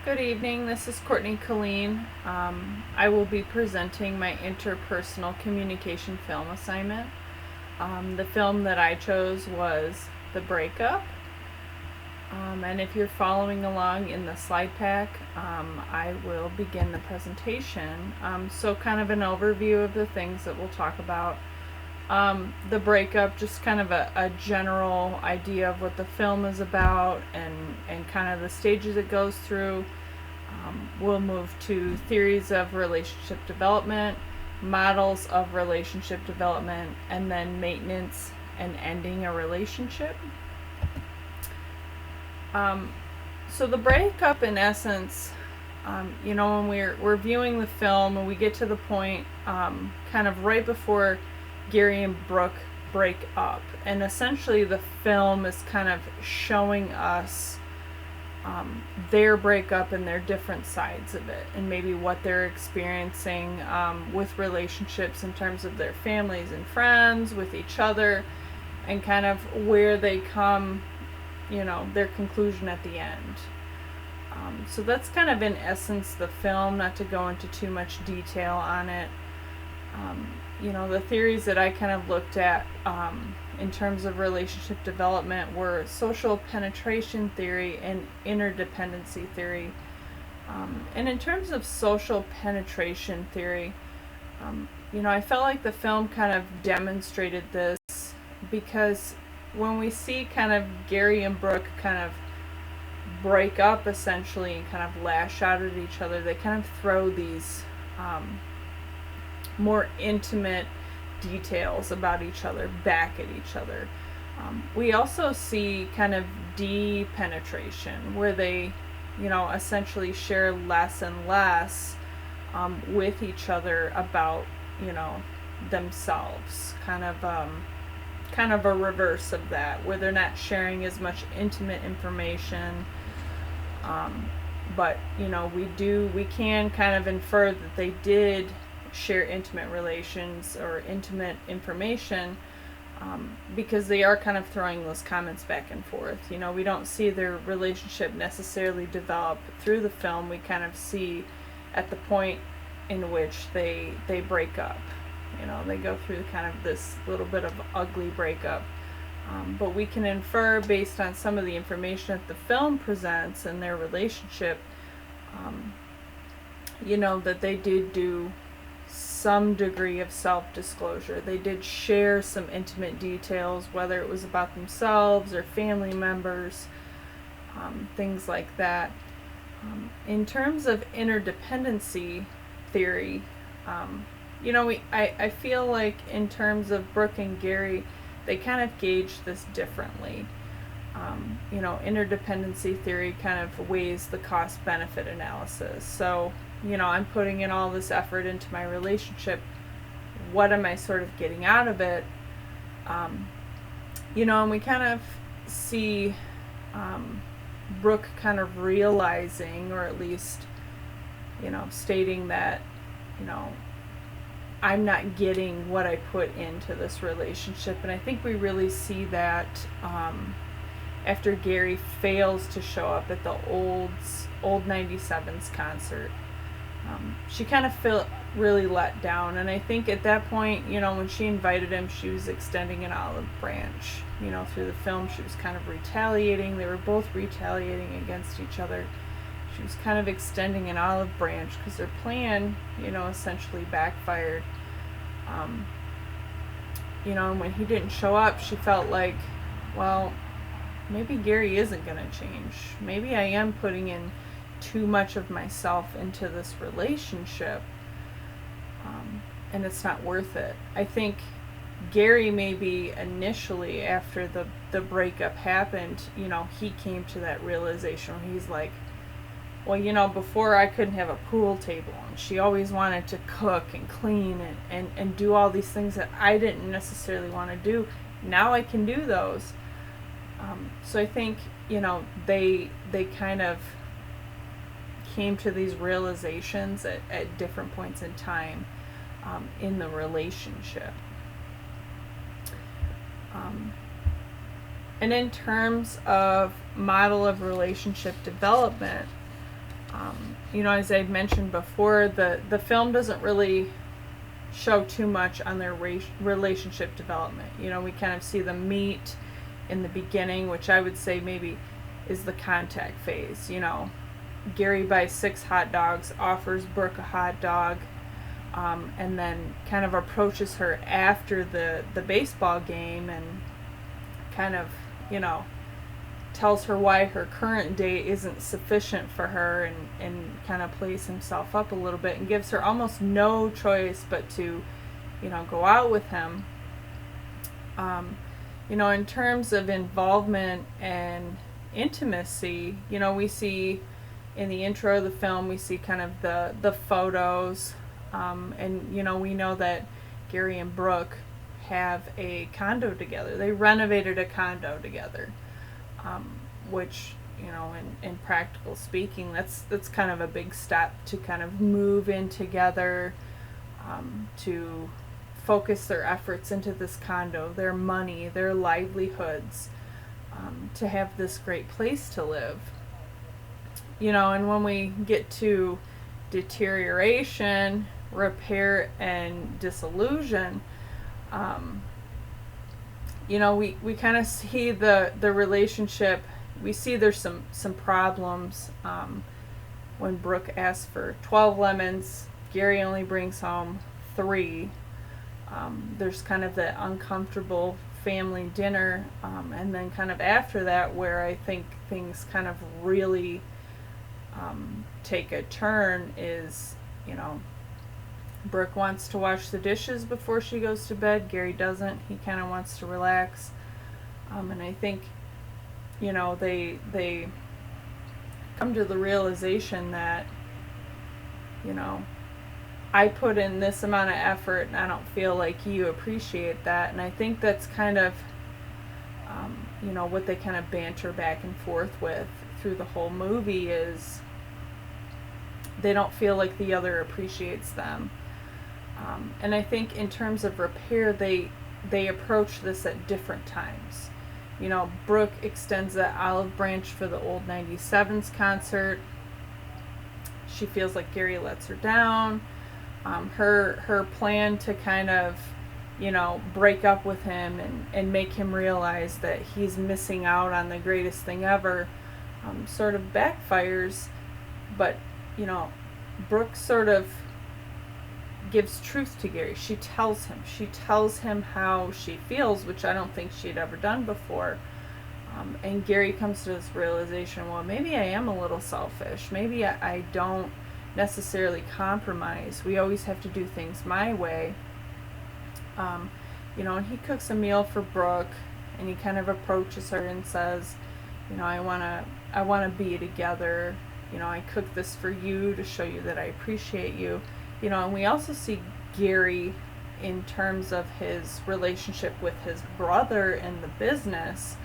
Good evening. This is Courtney Colleen. I will be presenting my interpersonal communication film assignment. The film that I chose was The Breakup. And if you're following along in the slide pack, I will begin the presentation. So, kind of an overview of the things that we'll talk about. The breakup, just kind of a general idea of what the film is about and kind of the stages it goes through. We'll move to theories of relationship development, models of relationship development, and then maintenance and ending a relationship. So the breakup, in essence, when we're viewing the film and we get to the point kind of right before Gary and Brooke break up, and essentially the film is kind of showing us their breakup and their different sides of it, and maybe what they're experiencing with relationships in terms of their families and friends, with each other, and kind of where they come, their conclusion at the end. So that's kind of in essence the film, not to go into too much detail on it. The theories that I kind of looked at in terms of relationship development were social penetration theory and interdependency theory. And in terms of social penetration theory, I felt like the film kind of demonstrated this, because when we see kind of Gary and Brooke kind of break up essentially and kind of lash out at each other, they kind of throw these more intimate details about each other back at each other. We also see kind of depenetration, where they, essentially share less and less with each other about, themselves. Kind of a reverse of that, where they're not sharing as much intimate information. But we can kind of infer that they did share intimate relations or intimate information, because they are kind of throwing those comments back and forth. We don't see their relationship necessarily develop through the film. We kind of see at the point in which they break up. They go through kind of this little bit of ugly breakup. But we can infer, based on some of the information that the film presents in their relationship, that they did do some degree of self-disclosure. They did share some intimate details, whether it was about themselves or family members, things like that. In terms of interdependency theory, I feel like in terms of Brooke and Gary, they kind of gauge this differently. Interdependency theory kind of weighs the cost-benefit analysis. So, I'm putting in all this effort into my relationship. What am I sort of getting out of it? And we kind of see Brooke kind of realizing, or at least, stating that, I'm not getting what I put into this relationship. And I think we really see that after Gary fails to show up at the old 97's concert. She kind of felt really let down, and I think at that point, when she invited him, she was extending an olive branch. Through the film, she was kind of retaliating. They were both retaliating against each other. She was kind of extending an olive branch because their plan, essentially backfired. And when he didn't show up, she felt like, well, maybe Gary isn't going to change. Maybe I am putting in too much of myself into this relationship, and it's not worth it. I think Gary, maybe initially after the breakup happened, he came to that realization where he's like, well, before I couldn't have a pool table, and she always wanted to cook and clean and do all these things that I didn't necessarily want to do. Now I can do those. So I think, they kind of came to these realizations at different points in time in the relationship. And in terms of model of relationship development, As I mentioned before, the film doesn't really show too much on their relationship development. We kind of see them meet in the beginning, which I would say maybe is the contact phase. Gary buys 6 hot dogs, offers Brooke a hot dog, and then kind of approaches her after the baseball game and kind of, tells her why her current date isn't sufficient for her, and kind of plays himself up a little bit and gives her almost no choice but to, go out with him. In terms of involvement and intimacy, we see in the intro of the film, we see kind of the photos, and we know that Gary and Brooke have a condo together. They renovated a condo together, which, in practical speaking, that's kind of a big step to kind of move in together, to focus their efforts into this condo, their money, their livelihoods, to have this great place to live. And when we get to deterioration, repair, and disillusion, we kind of see the relationship. We see there's some problems. When Brooke asks for 12 lemons, Gary only brings home 3. There's kind of that uncomfortable family dinner, and then kind of after that where I think things kind of really take a turn is, Brooke wants to wash the dishes before she goes to bed. Gary doesn't. He kind of wants to relax. And I think, they come to the realization that, I put in this amount of effort and I don't feel like you appreciate that. And I think that's kind of, what they kind of banter back and forth with through the whole movie is they don't feel like the other appreciates them. And I think in terms of repair, they approach this at different times. Brooke extends that olive branch for the old 97s concert. She feels like Gary lets her down. Her plan to kind of, break up with him and make him realize that he's missing out on the greatest thing ever, sort of backfires. But, Brooke sort of gives truth to Gary. She tells him how she feels, which I don't think she'd ever done before. And Gary comes to this realization, well, maybe I am a little selfish. Maybe I don't necessarily compromise. We always have to do things my way. And he cooks a meal for Brooke, and he kind of approaches her and says, I wanna be together. I cook this for you to show you that I appreciate you. And we also see Gary in terms of his relationship with his brother in the business.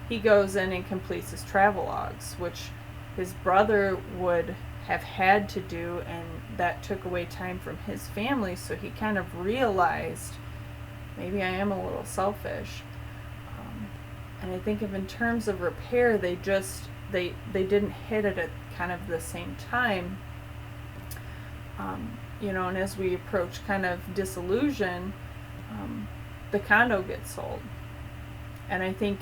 He goes in and completes his travel logs, which his brother would have had to do, and that took away time from his family. So he kind of realized, maybe I am a little selfish. And I think in terms of repair, they didn't hit it at kind of the same time. And as we approach kind of disillusion, the condo gets sold. And I think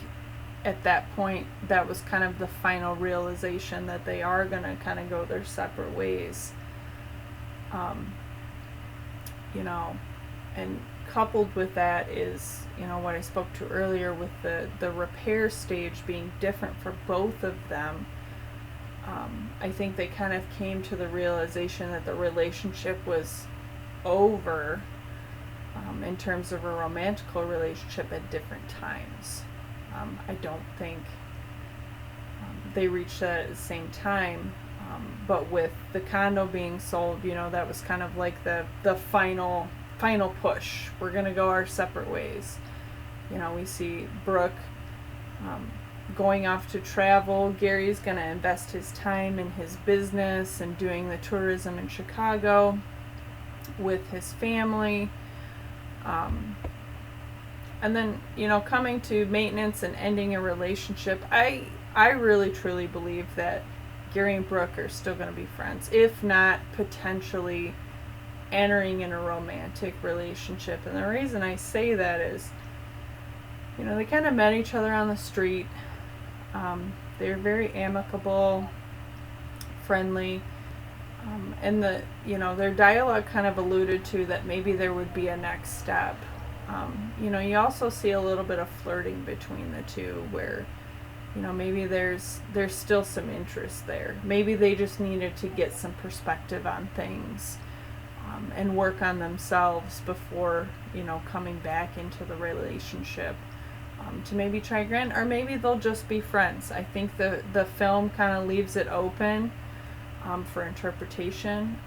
at that point, that was kind of the final realization that they are going to kind of go their separate ways. And coupled with that is, what I spoke to earlier with the repair stage being different for both of them. I think they kind of came to the realization that the relationship was over, in terms of a romantical relationship at different times. I don't think they reached that at the same time, but with the condo being sold, that was kind of like the final push. We're going to go our separate ways. We see Brooke going off to travel. Gary's going to invest his time in his business and doing the tourism in Chicago with his family. And then, coming to maintenance and ending a relationship, I really truly believe that Gary and Brooke are still going to be friends, if not potentially entering in a romantic relationship. And the reason I say that is, they kind of met each other on the street. They're very amicable, friendly, and their dialogue kind of alluded to that maybe there would be a next step. You also see a little bit of flirting between the two, where maybe there's still some interest there. Maybe they just needed to get some perspective on things, and work on themselves before coming back into the relationship, to maybe try again, or maybe they'll just be friends. I think the film kind of leaves it open for interpretation,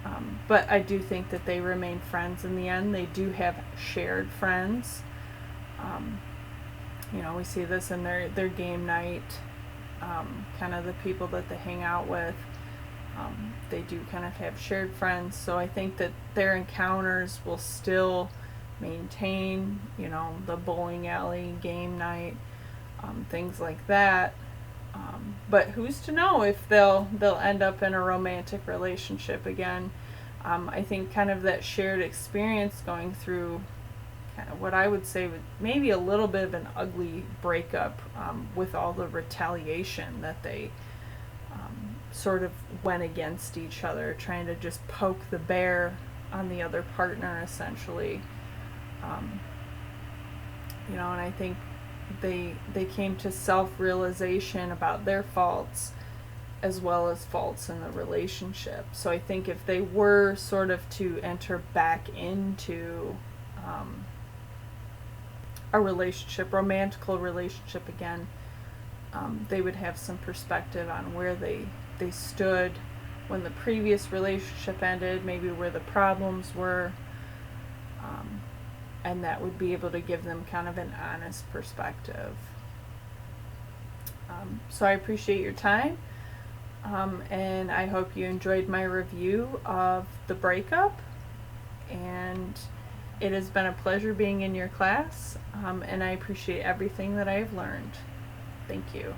but I do think that they remain friends in the end. They do have shared friends. We see this in their game night, kind of the people that they hang out with. They do kind of have shared friends, so I think that their encounters will still maintain, the bowling alley, game night, things like that. But who's to know if they'll end up in a romantic relationship again. I think kind of that shared experience going through kind of what I would say would maybe a little bit of an ugly breakup, with all the retaliation that they sort of went against each other, trying to just poke the bear on the other partner, essentially. And I think they came to self-realization about their faults as well as faults in the relationship. So I think if they were sort of to enter back into a romantical relationship again, they would have some perspective on where they stood when the previous relationship ended, maybe where the problems were, and that would be able to give them kind of an honest perspective. So I appreciate your time, and I hope you enjoyed my review of The Breakup, and it has been a pleasure being in your class, and I appreciate everything that I have learned. Thank you.